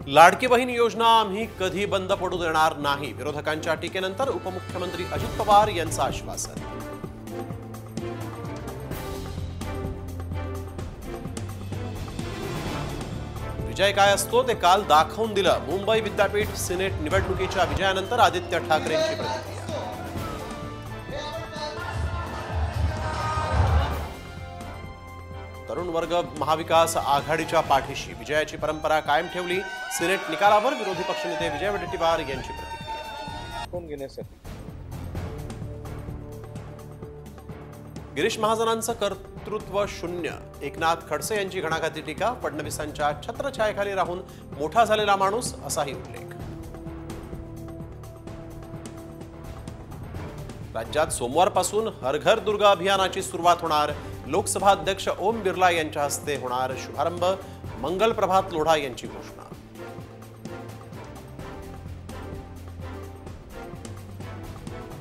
लाडकी बहीण योजना आम्ही कधी बंद पडू देणार नाही, विरोधकांच्या टीकेनंतर उपमुख्यमंत्री अजित पवार यांचं आश्वासन. विजय काय असतो ते काल दाखवून दिलं. मुंबई विद्यापीठ सिनेट निवडणुकीच्या विजयानंतर आदित्य ठाकरेंची प्रतिक्रिया. तरुण वर्ग महाविकास आघाडीच्या पाठीशी, विजयाची परंपरा कायम ठेवली. सिनेट निकालावर विरोधी पक्षनेते विजय वडेट्टीवार यांची प्रतिक्रिया. गिरीश महाजनांचं कर्तृत्व शून्य, एकनाथ खडसे यांची घणाघाती टीका. फडणवीसांच्या छत्रछायेखाली राहून मोठा झालेला माणूस, असाही उल्लेख. राज्यात सोमवारपासून हर घर दुर्गा अभियानाची सुरुवात होणार. लोकसभा अध्यक्ष ओम बिर्ला यांच्या हस्ते होणार शुभारंभ. मंगल प्रभात लोढा यांची घोषणा.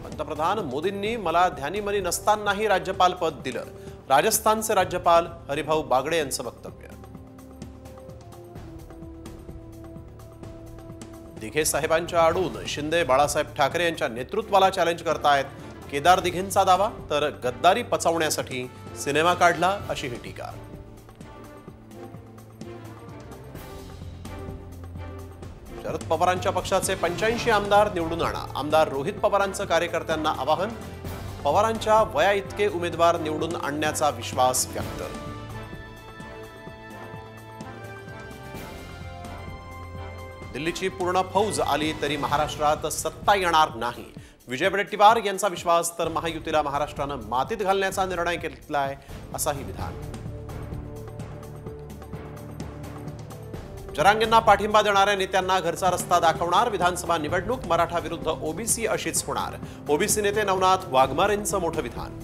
पंतप्रधान मोदींनी मला ध्यानीमनी नसतानाही राज्यपाल पद दिलं. राजस्थानचे राज्यपाल हरिभाऊ बागडे यांचं वक्तव्य. दिघे साहेबांच्या आडून शिंदे बाळासाहेब ठाकरे यांच्या नेतृत्वाला चॅलेंज करतायत. केदार दिघेंचा दावा, तर गद्दारी पचवण्यासाठी सिनेमा काढला, अशी ही टीका. शरद पवारांच्या पक्षाचे 85 आमदार निवडून आणा. आमदार रोहित पवारांचं कार्यकर्त्यांना आवाहन. पवारांच्या वया इतके उमेदवार निवडून आणण्याचा विश्वास व्यक्त. दिल्लीची पूर्ण फौज आली तरी महाराष्ट्रात सत्ता येणार नाही, विजय वडेट्टीवार यांचा विश्वास. तर महायुतीला महाराष्ट्रानं मातीत घालण्याचा निर्णय घेतलाय, असाही विधान. जरांगेंना पाठिंबा देणाऱ्या नेत्यांना घरचा रस्ता दाखवणार. विधानसभा निवडणूक मराठा विरुद्ध ओबीसी अशीच होणार. ओबीसी नेते नवनाथ वाघमारेंचं मोठं विधान.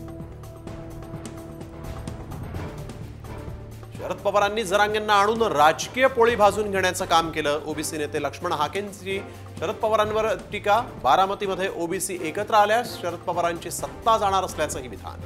शरद पवारांनी जरांगेंना आणून राजकीय पोळी भाजून घेण्याचं काम केलं. ओबीसी नेते लक्ष्मण हाकेंची शरद पवारांवर टीका. बारामतीमध्ये ओबीसी एकत्र आल्यास शरद पवारांची सत्ता जाणार असल्याचंही विधान.